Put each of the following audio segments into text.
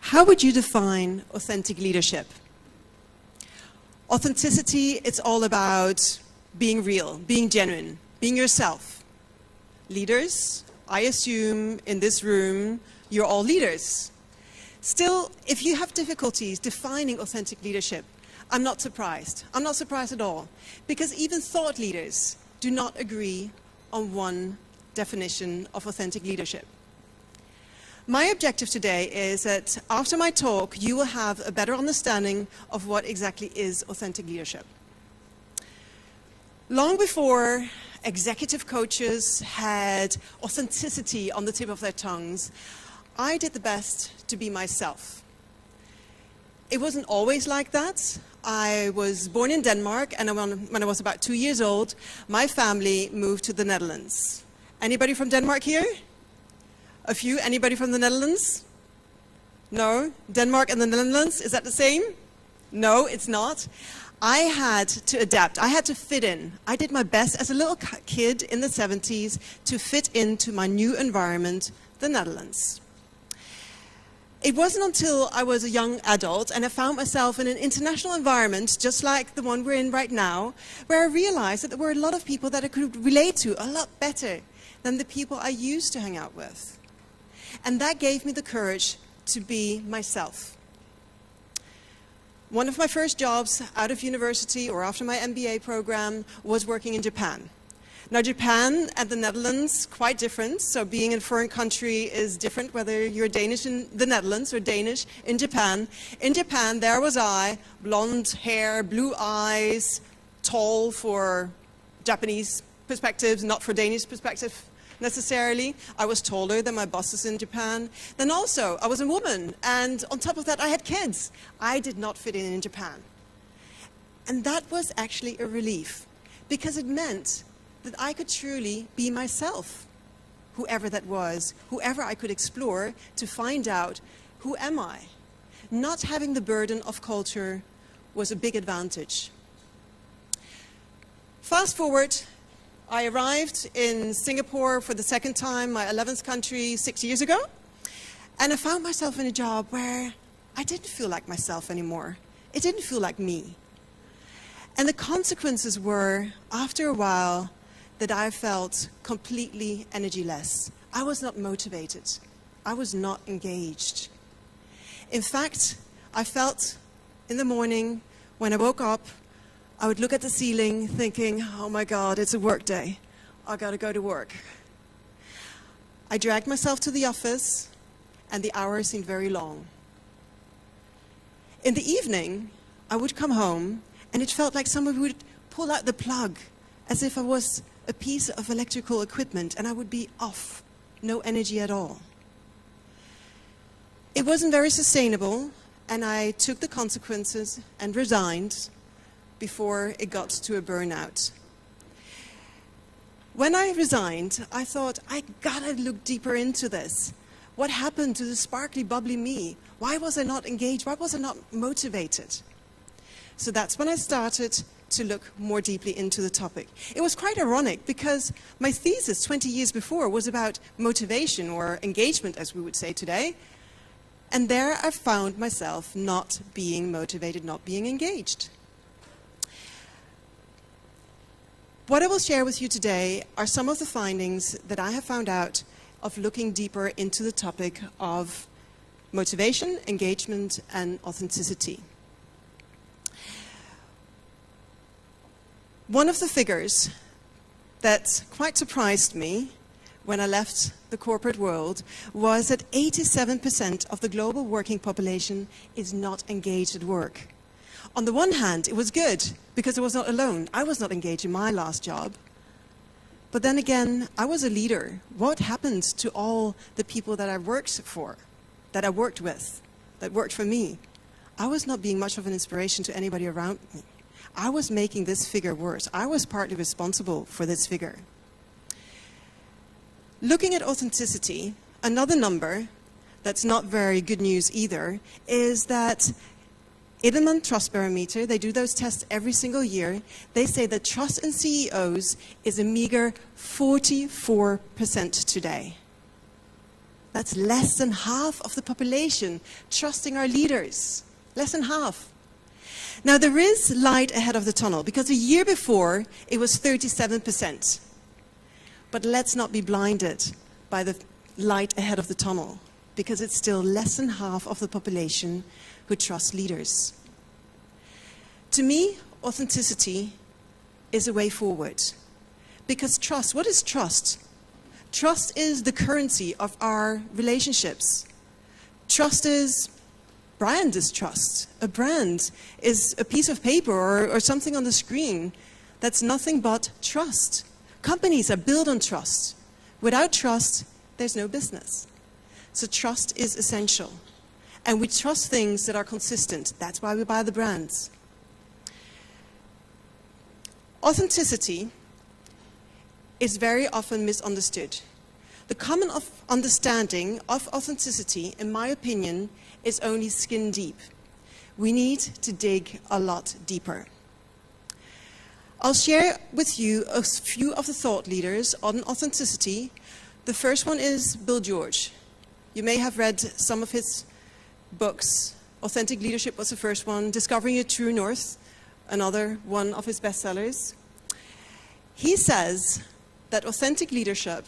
How would you define authentic leadership? Authenticity, it's all about being real, being genuine, being yourself. Leaders, I assume in this room, you're all leaders. Still, if you have difficulties defining authentic leadership, I'm not surprised. I'm not surprised at all. Because even thought leaders do not agree on one definition of authentic leadership. My objective today is that after my talk, you will have a better understanding of what exactly is authentic leadership. Long before executive coaches had authenticity on the tip of their tongues, I did the best to be myself. It wasn't always like that. I was born in Denmark, and when I was about 2 years old, my family moved to the Netherlands. Anybody from Denmark here? A few? Anybody from the Netherlands? No? Denmark and the Netherlands, is that the same? No, it's not. I had to adapt. I had to fit in. I did my best as a little kid in the 70s to fit into my new environment, the Netherlands. It wasn't until I was a young adult and I found myself in an international environment, just like the one we're in right now, where I realized that there were a lot of people that I could relate to a lot better than the people I used to hang out with. And that gave me the courage to be myself. One of my first jobs out of university or after my MBA program was working in Japan. Now, Japan and the Netherlands, quite different. So being in a foreign country is different, whether you're Danish in the Netherlands or Danish in Japan. In Japan, there was I, blonde hair, blue eyes, tall for Japanese perspectives, not for Danish perspective necessarily. I was taller than my bosses in Japan. Then also, I was a woman, and on top of that, I had kids. I did not fit in Japan. And that was actually a relief, because it meant that I could truly be myself, whoever that was, whoever I could explore to find out, who am I? Not having the burden of culture was a big advantage. Fast forward, I arrived in Singapore for the second time, my 11th country, 6 years ago. And I found myself in a job where I didn't feel like myself anymore. It didn't feel like me. And the consequences were, after a while, that I felt completely energyless. I was not motivated. I was not engaged. In fact, I felt in the morning when I woke up, I would look at the ceiling thinking, oh my God, it's a work day. I gotta go to work. I dragged myself to the office and the hours seemed very long. In the evening, I would come home and it felt like someone would pull out the plug as if I was a piece of electrical equipment and I would be off, no energy at all. It wasn't very sustainable and I took the consequences and resigned before it got to a burnout. When I resigned, I thought, I gotta look deeper into this. What happened to the sparkly, bubbly me? Why was I not engaged? Why was I not motivated? So that's when I started to look more deeply into the topic. It was quite ironic because my thesis 20 years before was about motivation or engagement, as we would say today. And there I found myself not being motivated, not being engaged. What I will share with you today are some of the findings that I have found out of looking deeper into the topic of motivation, engagement, and authenticity. One of the figures that quite surprised me when I left the corporate world was that 87% of the global working population is not engaged at work. On the one hand, it was good because I was not alone. I was not engaged in my last job. But then again, I was a leader. What happened to all the people that I worked for, that I worked with, that worked for me? I was not being much of an inspiration to anybody around me. I was making this figure worse. I was partly responsible for this figure. Looking at authenticity, another number that's not very good news either is that Edelman Trust Barometer, they do those tests every single year. They say that trust in CEOs is a meager 44% today. That's less than half of the population trusting our leaders. Less than half. Now, there is light ahead of the tunnel, because a year before, it was 37%. But let's not be blinded by the light ahead of the tunnel, because it's still less than half of the population who trust leaders. To me, authenticity is a way forward. Because trust, what is trust? Trust is the currency of our relationships. Trust is, brand is trust. A brand is a piece of paper or something on the screen. That's nothing but trust. Companies are built on trust. Without trust, there's no business. So trust is essential. And we trust things that are consistent. That's why we buy the brands. Authenticity is very often misunderstood. The common understanding of authenticity, in my opinion, is only skin deep. We need to dig a lot deeper. I'll share with you a few of the thought leaders on authenticity. The first one is Bill George. You may have read some of his books. Authentic Leadership was the first one. Discovering Your True North, another one of his bestsellers. He says that authentic leadership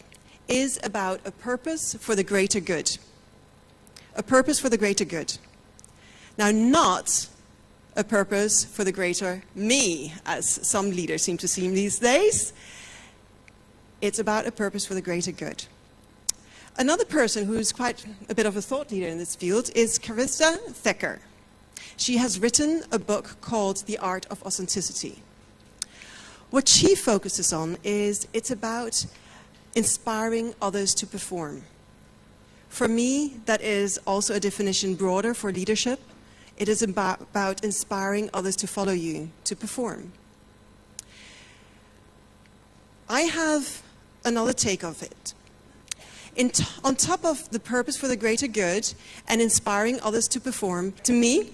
is about a purpose for the greater good. A purpose for the greater good. Now, not a purpose for the greater me, as some leaders seem to see these days. It's about a purpose for the greater good. Another person who's quite a bit of a thought leader in this field is Carissa Thacker. She has written a book called The Art of Authenticity. What she focuses on is it's about inspiring others to perform. For me, that is also a definition broader for leadership. It is about inspiring others to follow you, to perform. I have another take of it. On top of the purpose for the greater good and inspiring others to perform, to me,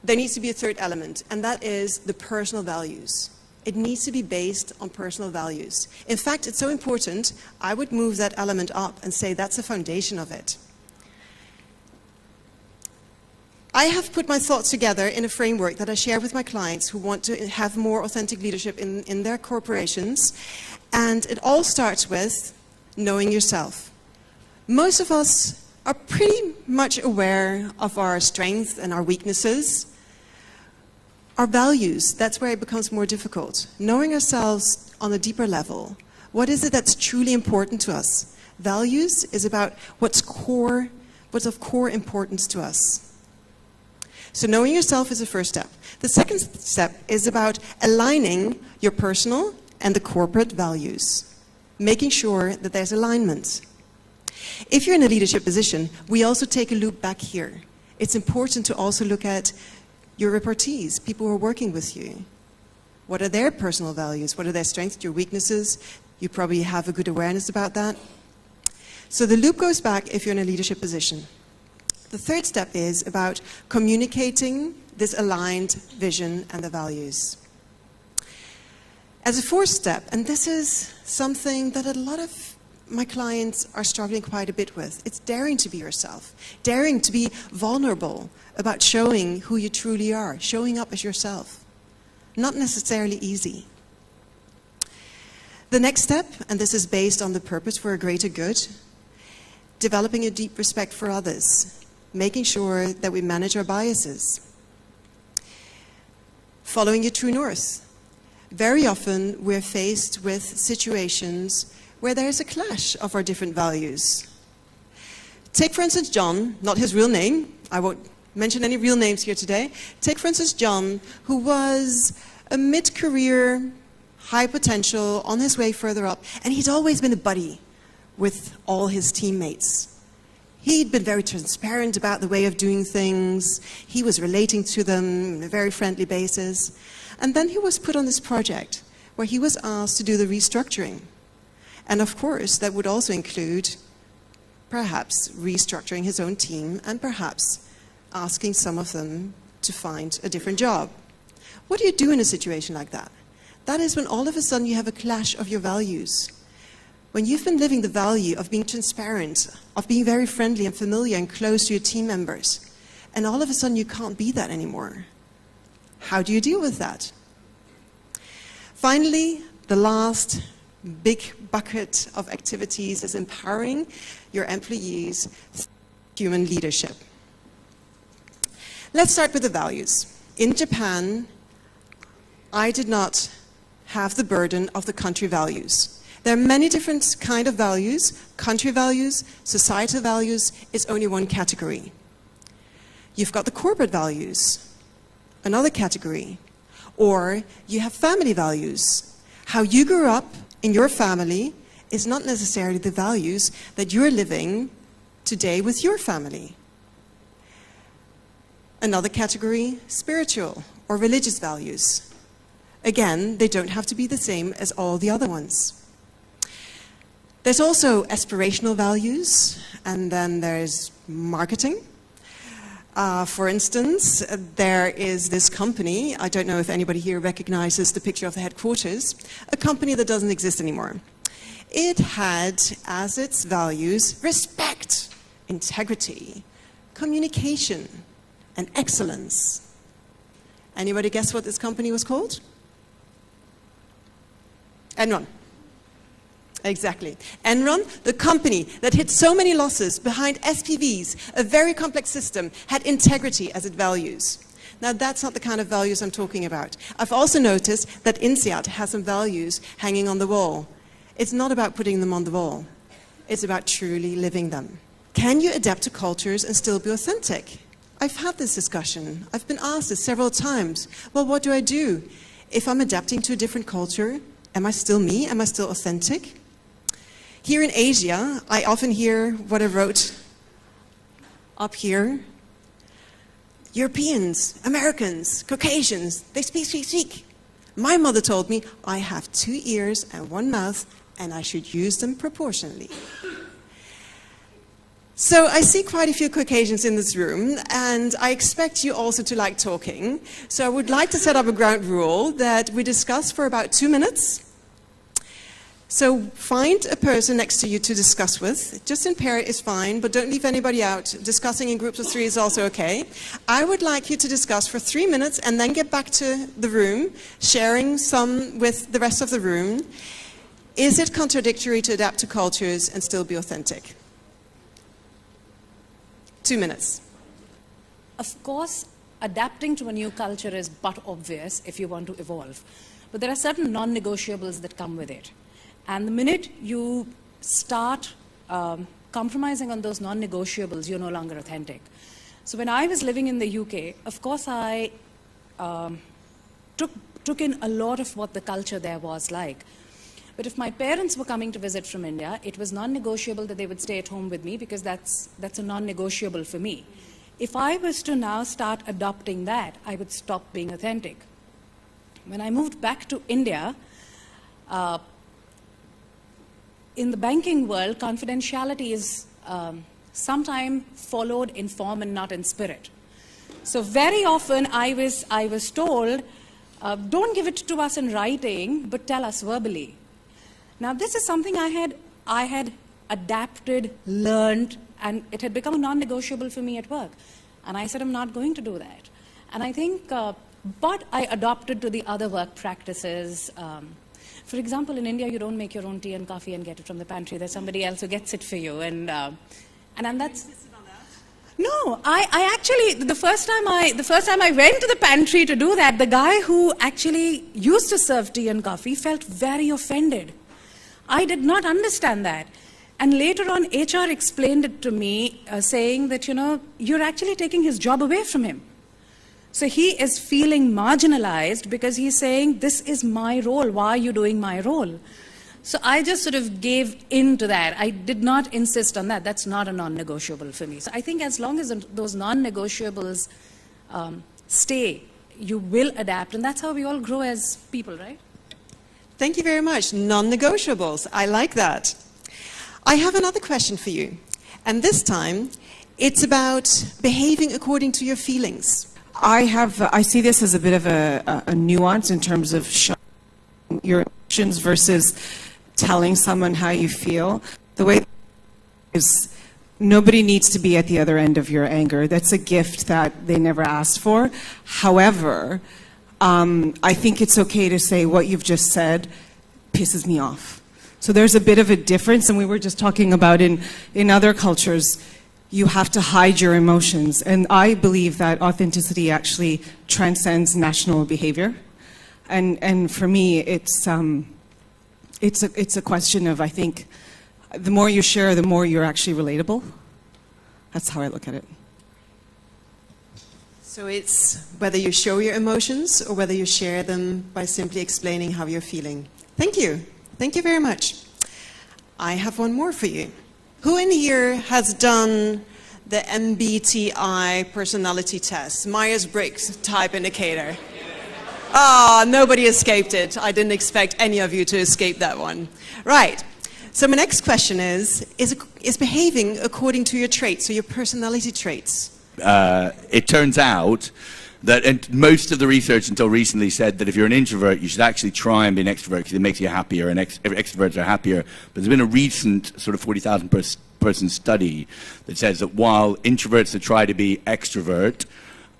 there needs to be a third element, and that is the personal values. It needs to be based on personal values. In fact, it's so important, I would move that element up and say that's the foundation of it. I have put my thoughts together in a framework that I share with my clients who want to have more authentic leadership in their corporations. And it all starts with knowing yourself. Most of us are pretty much aware of our strengths and our weaknesses. Our values, that's where it becomes more difficult. Knowing ourselves on a deeper level. What is it that's truly important to us? Values is about what's of core importance to us. So knowing yourself is the first step. The second step is about aligning your personal and the corporate values. Making sure that there's alignment. If you're in a leadership position, we also take a loop back here. It's important to also look at your reportees, people who are working with you. What are their personal values? What are their strengths, your weaknesses? You probably have a good awareness about that. So the loop goes back if you're in a leadership position. The third step is about communicating this aligned vision and the values. As a fourth step, and this is something that a lot of my clients are struggling quite a bit with, it's daring to be yourself, daring to be vulnerable about showing who you truly are, showing up as yourself. Not necessarily easy. The next step, and this is based on the purpose for a greater good, developing a deep respect for others, making sure that we manage our biases. Following your true north. Very often we're faced with situations where there is a clash of our different values. Take, for instance, John, not his real name. I won't mention any real names here today. Take, for instance, John, who was a mid-career, high potential, on his way further up, and he'd always been a buddy with all his teammates. He'd been very transparent about the way of doing things. He was relating to them on a very friendly basis. And then he was put on this project where he was asked to do the restructuring. And of course, that would also include perhaps restructuring his own team and perhaps asking some of them to find a different job. What do you do in a situation like that? That is when all of a sudden you have a clash of your values. When you've been living the value of being transparent, of being very friendly and familiar and close to your team members, and all of a sudden you can't be that anymore, how do you deal with that? Finally, the last big bucket of activities is empowering your employees through human leadership. Let's start with the values. In Japan, I did not have the burden of the country values. There are many different kinds of values. Country values, societal values is only one category. You've got the corporate values, another category. Or you have family values. How you grew up in your family is not necessarily the values that you're living today with your family. Another category, spiritual or religious values. Again, they don't have to be the same as all the other ones. There's also aspirational values, and then there's marketing. For instance, there is this company, I don't know if anybody here recognizes the picture of the headquarters, a company that doesn't exist anymore. It had as its values respect, integrity, communication, and excellence. Anybody guess what this company was called? Enron. Exactly. Enron, the company that hid so many losses behind SPVs, a very complex system, had integrity as its values. Now, that's not the kind of values I'm talking about. I've also noticed that Insead has some values hanging on the wall. It's not about putting them on the wall. It's about truly living them. Can you adapt to cultures and still be authentic? I've had this discussion. I've been asked this several times. Well, what do I do? If I'm adapting to a different culture, am I still me? Am I still authentic? Here in Asia, I often hear what I wrote up here. Europeans, Americans, Caucasians, they speak. My mother told me I have 2 ears and 1 mouth, and I should use them proportionally. So I see quite a few Caucasians in this room, and I expect you also to like talking. So I would like to set up a ground rule that we discuss for about 2 minutes. So find a person next to you to discuss with. Just in pair is fine, but don't leave anybody out. Discussing in groups of 3 is also okay. I would like you to discuss for 3 minutes and then get back to the room, sharing some with the rest of the room. Is it contradictory to adapt to cultures and still be authentic? 2 minutes. Of course, adapting to a new culture is but obvious if you want to evolve. But there are certain non-negotiables that come with it. And the minute you start compromising on those non-negotiables, you're no longer authentic. So when I was living in the UK, of course I took in a lot of what the culture there was like. But if my parents were coming to visit from India, it was non-negotiable that they would stay at home with me because that's a non-negotiable for me. If I was to now start adopting that, I would stop being authentic. When I moved back to India, in the banking world, confidentiality is sometimes followed in form and not in spirit. So very often I was told, don't give it to us in writing, but tell us verbally. Now this is something I had adapted, learned, and it had become a non-negotiable for me at work. And I said, I'm not going to do that. And I think, but I adopted to the other work practices. For example, in India, you don't make your own tea and coffee and get it from the pantry. There's somebody else who gets it for you, and that's. No, I actually the first time I went to the pantry to do that, the guy who actually used to serve tea and coffee felt very offended. I did not understand that, and later on, HR explained it to me, saying that you're actually taking his job away from him. So he is feeling marginalized because he's saying, this is my role, why are you doing my role? So I just sort of gave in to that. I did not insist on that. That's not a non-negotiable for me. So I think as long as those non-negotiables stay, you will adapt. And that's how we all grow as people, right? Thank you very much. Non-negotiables. I like that. I have another question for you. And this time, it's about behaving according to your feelings. I see this as a bit of a nuance in terms of showing your emotions versus telling someone how you feel. The way is nobody needs to be at the other end of your anger. That's a gift that they never asked for. However, I think it's okay to say what you've just said pisses me off. So there's a bit of a difference, and we were just talking about in other cultures, you have to hide your emotions. And I believe that authenticity actually transcends national behavior. And for me, it's a question of, I think, the more you share, the more you're actually relatable. That's how I look at it. So it's whether you show your emotions or whether you share them by simply explaining how you're feeling. Thank you. Thank you very much. I have one more for you. Who in here has done the MBTI personality test, Myers-Briggs type indicator? Ah, nobody escaped it. I didn't expect any of you to escape that one. Right. So my next question is behaving according to your traits, so your personality traits? It turns out that, and most of the research until recently said that if you're an introvert, you should actually try and be an extrovert because it makes you happier, and extroverts are happier. But there's been a recent sort of 40,000 person study that says that while introverts that try to be extrovert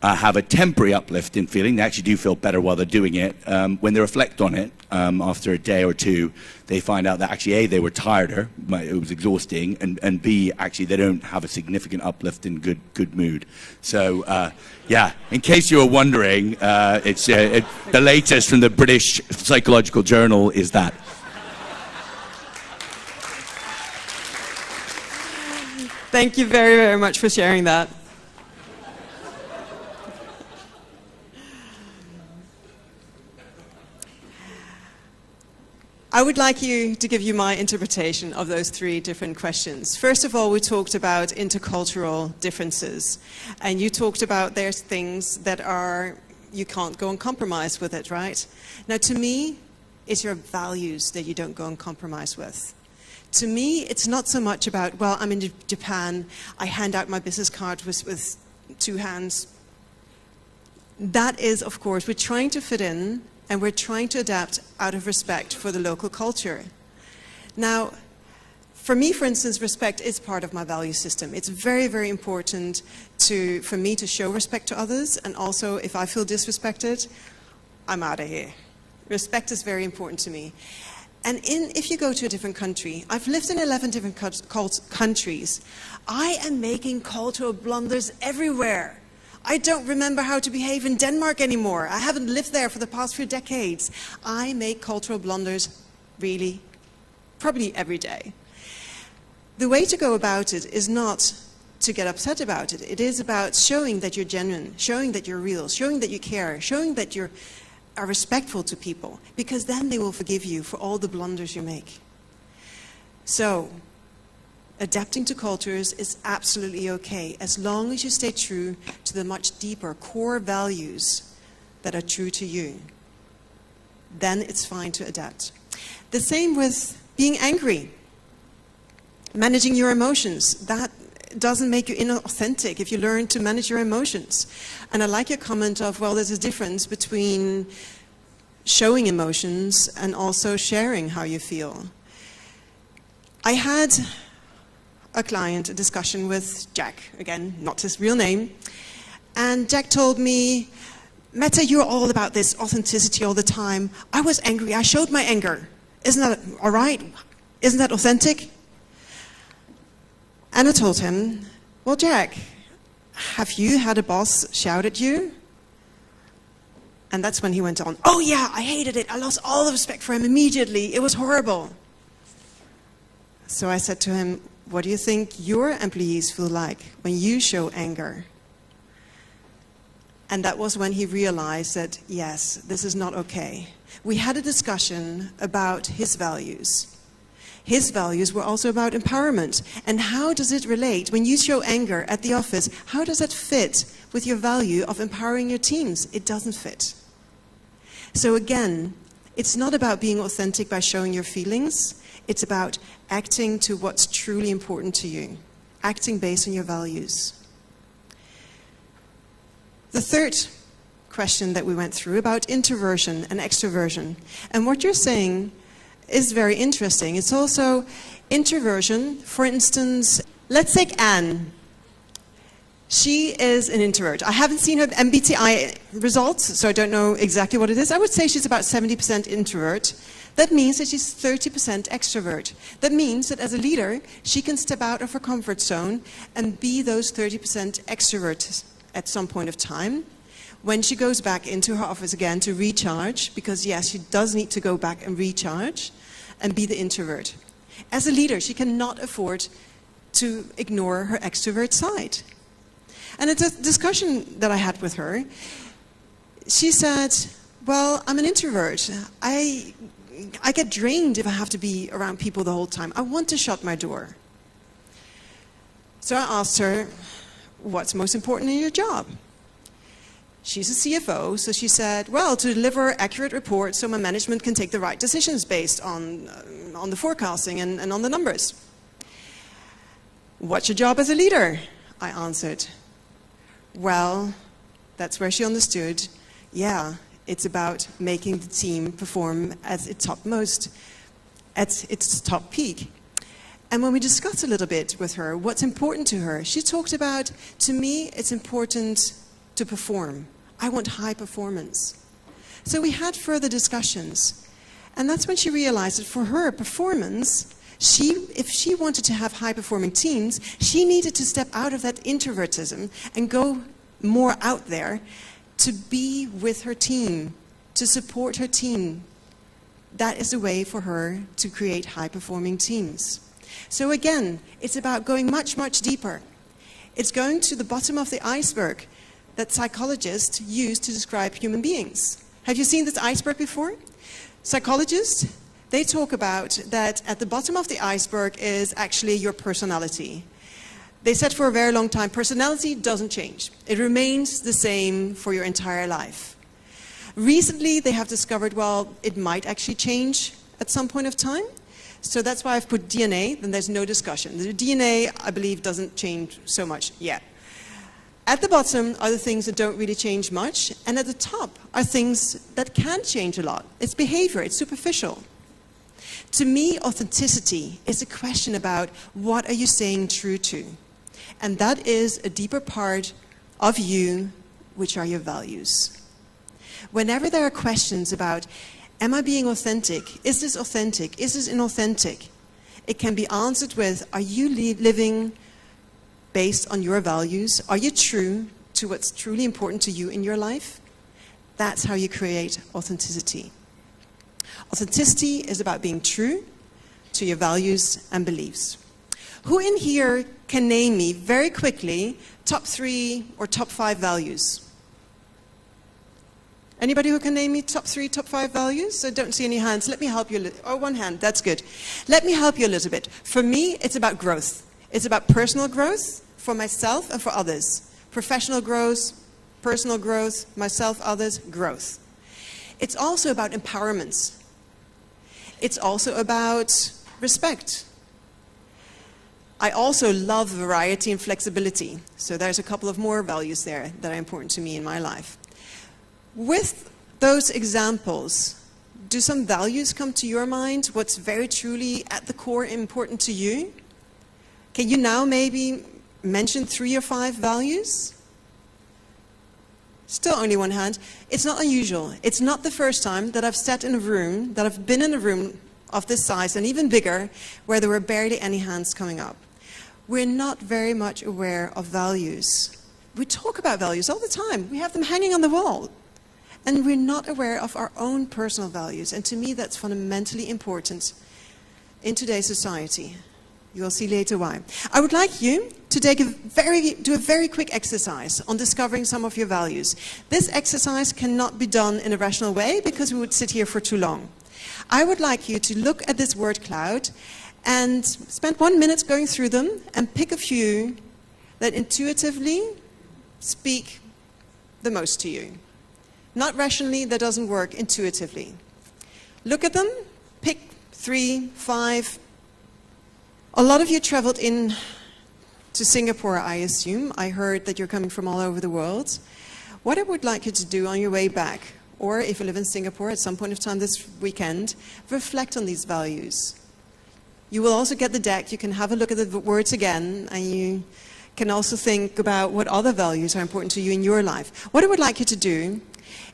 have a temporary uplift in feeling, they actually do feel better while they're doing it. When they reflect on it after a day or two, they find out that actually A, they were tireder, it was exhausting, and B, actually they don't have a significant uplift in good mood. So yeah, in case you were wondering, it's the latest from the British Psychological Journal is that. Thank you very, very much for sharing that. I would like to give you my interpretation of those three different questions. First of all, we talked about intercultural differences. And you talked about there's things that you can't go and compromise with it, right? Now, to me, it's your values that you don't go and compromise with. To me, it's not so much about, well, I'm in Japan, I hand out my business card with two hands. That is, of course, we're trying to fit in, and we're trying to adapt out of respect for the local culture. Now, for me, for instance, respect is part of my value system. It's very, very important for me to show respect to others, and also if I feel disrespected, I'm out of here. Respect is very important to me. And if you go to a different country, I've lived in 11 different countries, I am making cultural blunders everywhere. I don't remember how to behave in Denmark anymore. I haven't lived there for the past few decades. I make cultural blunders really, probably every day. The way to go about it is not to get upset about it. It is about showing that you're genuine, showing that you're real, showing that you care, showing that you are respectful to people, because then they will forgive you for all the blunders you make. So, adapting to cultures is absolutely okay, as long as you stay true to the much deeper core values that are true to you. Then it's fine to adapt. The same with being angry. Managing your emotions. That doesn't make you inauthentic if you learn to manage your emotions. And I like your comment of, well, there's a difference between showing emotions and also sharing how you feel. I had a client, a discussion with Jack, again, not his real name, and Jack told me, Mette, you're all about this authenticity all the time. I was angry, I showed my anger. Isn't that all right? Isn't that authentic? And I told him, well, Jack, have you had a boss shout at you? And that's when he went on, oh yeah, I hated it. I lost all the respect for him immediately. It was horrible. So I said to him, what do you think your employees feel like when you show anger? And that was when he realized that, yes, this is not okay. We had a discussion about his values. His values were also about empowerment. And how does it relate? When you show anger at the office, how does that fit with your value of empowering your teams? It doesn't fit. So again, it's not about being authentic by showing your feelings. It's about acting to what's truly important to you. Acting based on your values. The third question that we went through about introversion and extraversion. And what you're saying, is very interesting. It's also introversion. For instance, let's take Anne. She is an introvert. I haven't seen her MBTI results, so I don't know exactly what it is. I would say she's about 70% introvert. That means that she's 30% extrovert. That means that as a leader, she can step out of her comfort zone and be those 30% extrovert at some point of time. When she goes back into her office again to recharge, because yes, she does need to go back and recharge and be the introvert. As a leader, she cannot afford to ignore her extrovert side. And it's a discussion that I had with her. She said, well, I'm an introvert. I get drained if I have to be around people the whole time. I want to shut my door. So I asked her, what's most important in your job? She's a CFO, so she said, well, to deliver accurate reports so my management can take the right decisions based on the forecasting and on the numbers. What's your job as a leader? I answered. Well, that's where she understood, yeah, it's about making the team perform at its topmost, at its top peak. And when we discussed a little bit with her what's important to her, she talked about, to me, it's important to perform. I want high performance. So we had further discussions. And that's when she realized that for her performance, if she wanted to have high-performing teams, she needed to step out of that introvertism and go more out there to be with her team, to support her team. That is a way for her to create high-performing teams. So again, it's about going much, much deeper. It's going to the bottom of the iceberg that psychologists use to describe human beings. Have you seen this iceberg before? Psychologists, they talk about that at the bottom of the iceberg is actually your personality. They said for a very long time, personality doesn't change. It remains the same for your entire life. Recently, they have discovered, well, it might actually change at some point of time. So that's why I've put DNA, then there's no discussion. The DNA, I believe, doesn't change so much yet. At the bottom are the things that don't really change much, and at the top are things that can change a lot. It's behavior, it's superficial. To me, authenticity is a question about what are you staying true to? And that is a deeper part of you, which are your values. Whenever there are questions about, am I being authentic? Is this authentic? Is this inauthentic? It can be answered with, are you living based on your values? Are you true to what's truly important to you in your life? That's how you create authenticity. Authenticity is about being true to your values and beliefs. Who in here can name me very quickly top 3 or top 5 values? Anybody who can name me top 3, top 5 values? I don't see any hands. Let me help you. Oh, one hand. That's good. Let me help you a little bit. For me, it's about growth. It's about personal growth for myself and for others. Professional growth, personal growth, myself, others, growth. It's also about empowerment. It's also about respect. I also love variety and flexibility. So there's a couple of more values there that are important to me in my life. With those examples, do some values come to your mind? What's very truly at the core important to you? Can you now maybe mention 3 or 5 values? Still only one hand. It's not unusual. It's not the first time that I've sat in a room, that I've been in a room of this size and even bigger, where there were barely any hands coming up. We're not very much aware of values. We talk about values all the time. We have them hanging on the wall. And we're not aware of our own personal values. And to me, that's fundamentally important in today's society. You will see later why. I would like you to do a very quick exercise on discovering some of your values. This exercise cannot be done in a rational way because we would sit here for too long. I would like you to look at this word cloud and spend 1 minute going through them and pick a few that intuitively speak the most to you. Not rationally, that doesn't work, intuitively. Look at them, pick 3, 5. A lot of you traveled in to Singapore, I assume. I heard that you're coming from all over the world. What I would like you to do on your way back, or if you live in Singapore at some point of time this weekend, reflect on these values. You will also get the deck. You can have a look at the words again, and you can also think about what other values are important to you in your life. What I would like you to do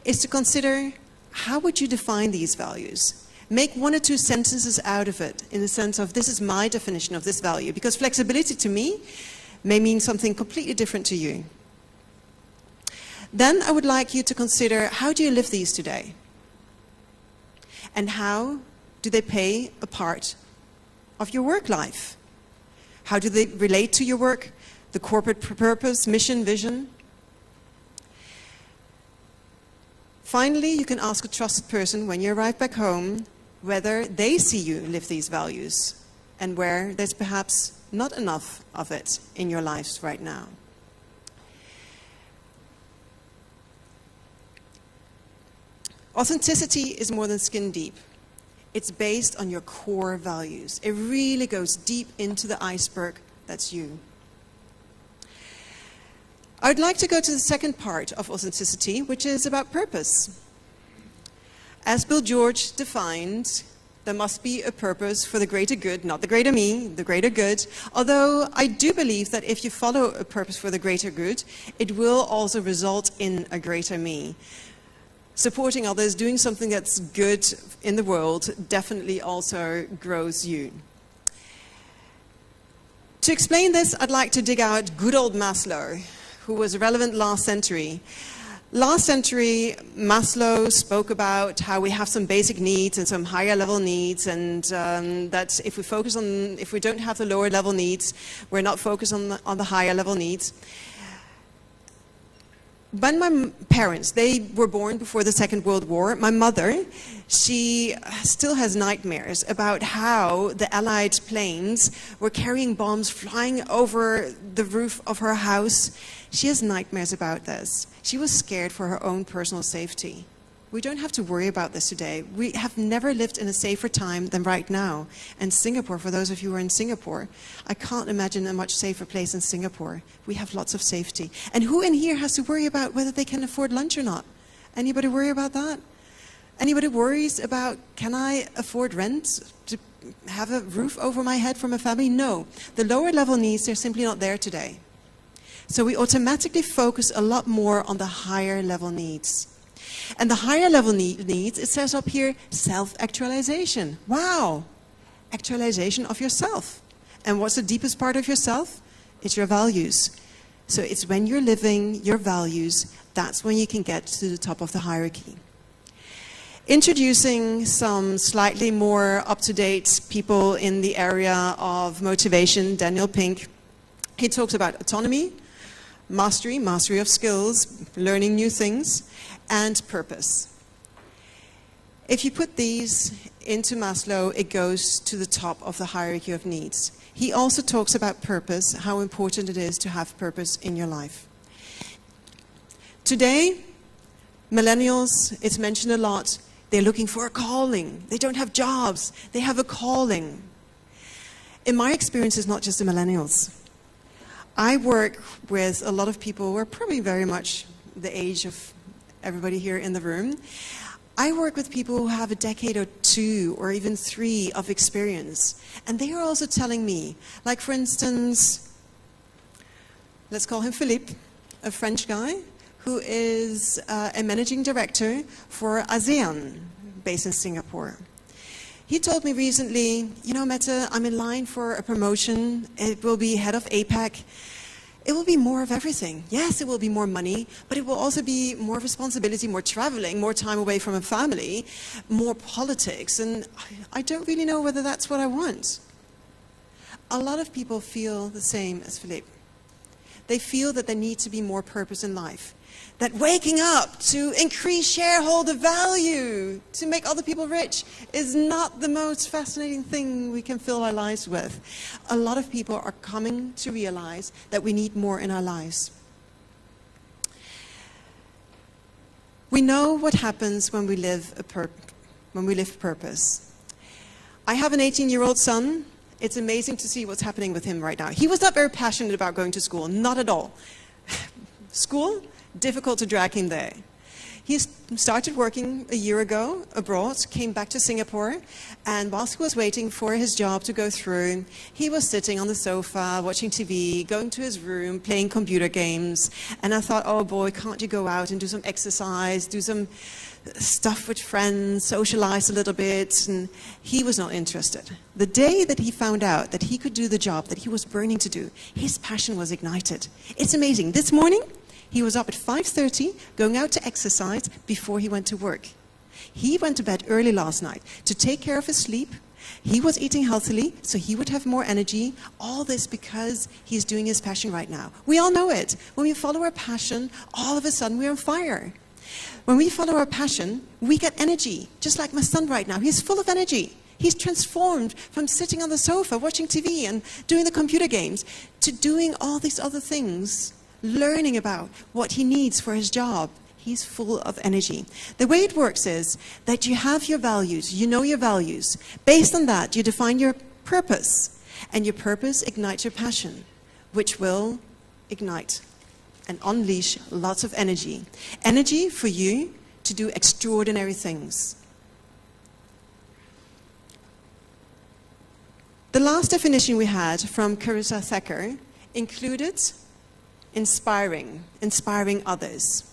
is to consider, how would you define these values? Make 1 or 2 sentences out of it, in the sense of, this is my definition of this value, because flexibility to me may mean something completely different to you. Then I would like you to consider, how do you live these today? And how do they play a part of your work life? How do they relate to your work, the corporate purpose, mission, vision? Finally, you can ask a trusted person when you arrive back home whether they see you live these values and where there's perhaps not enough of it in your lives right now. Authenticity is more than skin deep. It's based on your core values. It really goes deep into the iceberg that's you. I would like to go to the second part of authenticity, which is about purpose. As Bill George defined, there must be a purpose for the greater good, not the greater me, the greater good. Although I do believe that if you follow a purpose for the greater good, it will also result in a greater me. Supporting others, doing something that's good in the world, definitely also grows you. To explain this, I'd like to dig out good old Maslow, who was relevant last century. Last century, Maslow spoke about how we have some basic needs and some higher level needs, and that if we don't have the lower level needs, we're not focused on the higher level needs. When my parents, they were born before the Second World War, my mother, she still has nightmares about how the Allied planes were carrying bombs flying over the roof of her house. She has nightmares about this. She was scared for her own personal safety. We don't have to worry about this today. We have never lived in a safer time than right now. And Singapore, for those of you who are in Singapore, I can't imagine a much safer place than Singapore. We have lots of safety. And who in here has to worry about whether they can afford lunch or not? Anybody worry about that? Anybody worries about, can I afford rent, to have a roof over my head for my family? No. The lower level needs, they're simply not there today. So we automatically focus a lot more on the higher level needs. And the higher level needs, it says up here, self-actualization. Wow! Actualization of yourself. And what's the deepest part of yourself? It's your values. So it's when you're living your values, that's when you can get to the top of the hierarchy. Introducing some slightly more up-to-date people in the area of motivation, Daniel Pink. He talks about autonomy, mastery of skills, learning new things, and purpose. If you put these into Maslow, it goes to the top of the hierarchy of needs. He also talks about purpose, how important it is to have purpose in your life. Today, millennials, it's mentioned a lot, they're looking for a calling. They don't have jobs, they have a calling. In my experience, it's not just the millennials. I work with a lot of people who are probably very much the age of everybody here in the room. I work with people who have a decade or 2 or even 3 of experience. And they are also telling me, like for instance, let's call him Philippe, a French guy who is a managing director for ASEAN, based in Singapore. He told me recently, you know, Mette, I'm in line for a promotion. It will be head of APAC. It will be more of everything. Yes, it will be more money, but it will also be more responsibility, more traveling, more time away from a family, more politics, and I don't really know whether that's what I want. A lot of people feel the same as Philippe. They feel that there needs to be more purpose in life. That waking up to increase shareholder value, to make other people rich, is not the most fascinating thing we can fill our lives with. A lot of people are coming to realize that we need more in our lives. We know what happens when we live purpose. I have an 18-year-old son. It's amazing to see what's happening with him right now. He was not very passionate about going to school, not at all. School? Difficult to drag him there. He started working a year ago abroad, came back to Singapore, and whilst he was waiting for his job to go through, he was sitting on the sofa, watching TV, going to his room, playing computer games. And I thought, oh boy, can't you go out and do some exercise, do some stuff with friends, socialize a little bit? And he was not interested. The day that he found out that he could do the job that he was burning to do, his passion was ignited. It's amazing. This morning, he was up at 5:30, going out to exercise before he went to work. He went to bed early last night to take care of his sleep. He was eating healthily, so he would have more energy. All this because he's doing his passion right now. We all know it. When we follow our passion, all of a sudden we're on fire. When we follow our passion, we get energy. Just like my son right now, he's full of energy. He's transformed from sitting on the sofa, watching TV and doing the computer games, to doing all these other things, learning about what he needs for his job. He's full of energy. The way it works is that you have your values, you know your values. Based on that, you define your purpose, and your purpose ignites your passion, which will ignite and unleash lots of energy. Energy for you to do extraordinary things. The last definition we had from Carissa Thacker included inspiring others.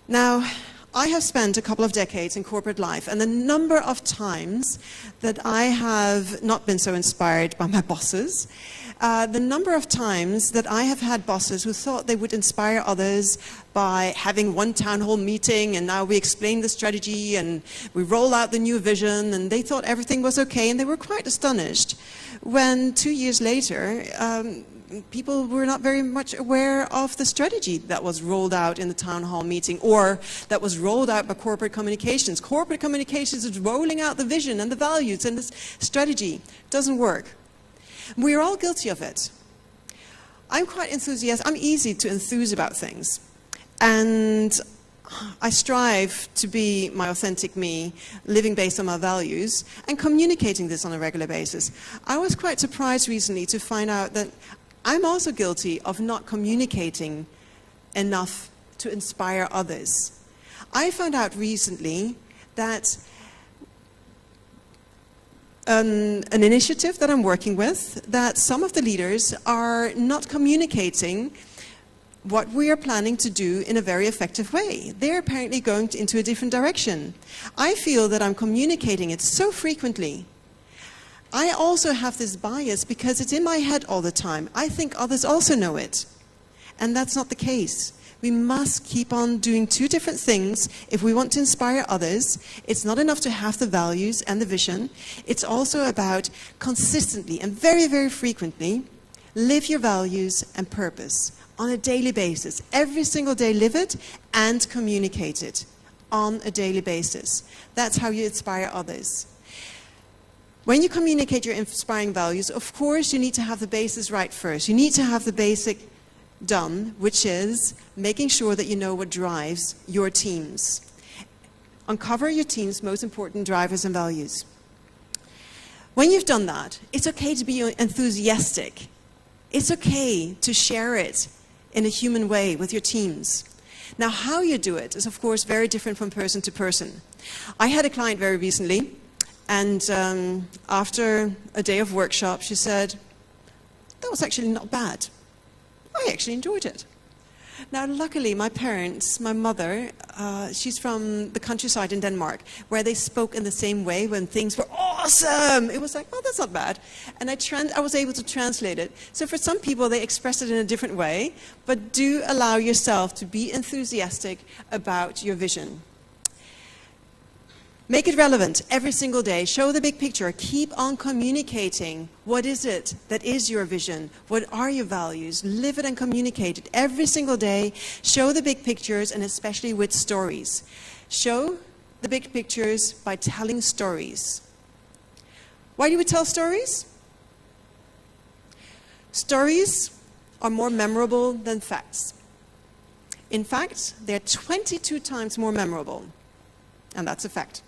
Now, I have spent a couple of decades in corporate life, and the number of times that I have not been so inspired by my bosses, the number of times that I have had bosses who thought they would inspire others by having one town hall meeting, and now we explain the strategy and we roll out the new vision, and they thought everything was okay, and they were quite astonished when 2 years later, people were not very much aware of the strategy that was rolled out in the town hall meeting, or that was rolled out by corporate communications. Corporate communications is rolling out the vision and the values, and this strategy doesn't work. We're all guilty of it. I'm quite enthusiastic. I'm easy to enthuse about things. And I strive to be my authentic me, living based on my values, and communicating this on a regular basis. I was quite surprised recently to find out that I'm also guilty of not communicating enough to inspire others. I found out recently that an initiative that I'm working with, that some of the leaders are not communicating what we are planning to do in a very effective way. They're apparently going into a different direction. I feel that I'm communicating it so frequently. I also have this bias because it's in my head all the time. I think others also know it. And that's not the case. We must keep on doing two different things if we want to inspire others. It's not enough to have the values and the vision. It's also about consistently and very, very frequently live your values and purpose on a daily basis. Every single day live it and communicate it on a daily basis. That's how you inspire others. When you communicate your inspiring values, of course, you need to have the basis right first. You need to have the basic done, which is making sure that you know what drives your teams. Uncover your team's most important drivers and values. When you've done that, it's okay to be enthusiastic. It's okay to share it in a human way with your teams. Now, how you do it is, of course, very different from person to person. I had a client very recently, and after a day of workshop, she said, that was actually not bad. I actually enjoyed it. Now, luckily, my parents, my mother, she's from the countryside in Denmark, where they spoke in the same way when things were awesome. It was like, oh, that's not bad. And I was able to translate it. So for some people, they express it in a different way, but do allow yourself to be enthusiastic about your vision. Make it relevant every single day. Show the big picture. Keep on communicating. What is it that is your vision? What are your values? Live it and communicate it every single day. Show the big pictures, and especially with stories. Show the big pictures by telling stories. Why do we tell stories? Stories are more memorable than facts. In fact, they're 22 times more memorable. And that's a fact.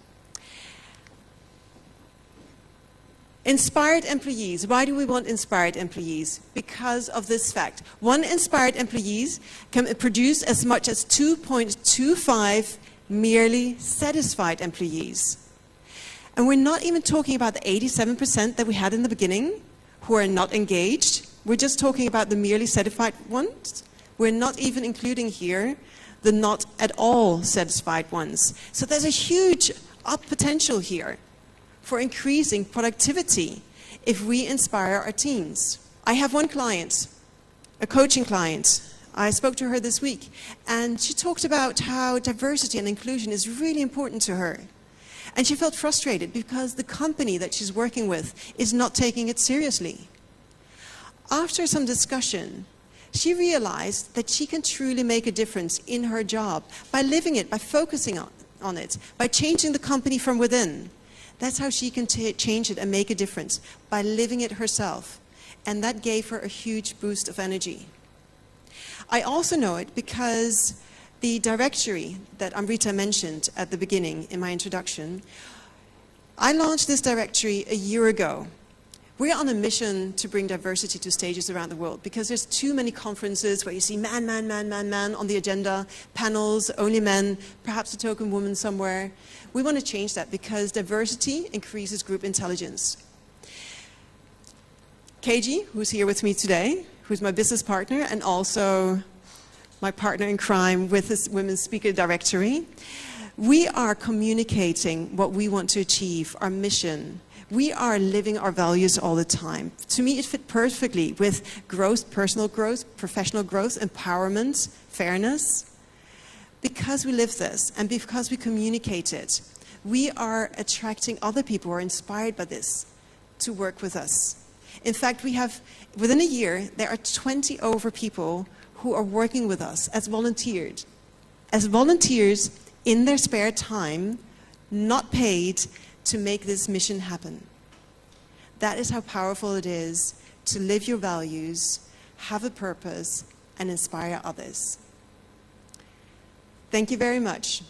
Inspired employees. Why do we want inspired employees? Because of this fact. One inspired employees can produce as much as 2.25 merely satisfied employees. And we're not even talking about the 87% that we had in the beginning who are not engaged. We're just talking about the merely satisfied ones. We're not even including here the not at all satisfied ones. So there's a huge up potential here for increasing productivity if we inspire our teams. I have one client, a coaching client. I spoke to her this week, and she talked about how diversity and inclusion is really important to her. And she felt frustrated because the company that she's working with is not taking it seriously. After some discussion, she realized that she can truly make a difference in her job by living it, by focusing on it, by changing the company from within. That's how she can change it and make a difference, by living it herself. And that gave her a huge boost of energy. I also know it because the directory that Amrita mentioned at the beginning in my introduction, I launched this directory a year ago. We're on a mission to bring diversity to stages around the world because there's too many conferences where you see man on the agenda, panels, only men, perhaps a token woman somewhere. We want to change that because diversity increases group intelligence. KG, who's here with me today, who's my business partner and also my partner in crime with this Women's Speaker Directory, we are communicating what we want to achieve, our mission. We are living our values all the time. To me, it fit perfectly with growth, personal growth, professional growth, empowerment, fairness. Because we live this and because we communicate it, we are attracting other people who are inspired by this to work with us. In fact, we have, within a year, there are 20 over people who are working with us as volunteers in their spare time, not paid, to make this mission happen. That is how powerful it is to live your values, have a purpose, and inspire others. Thank you very much.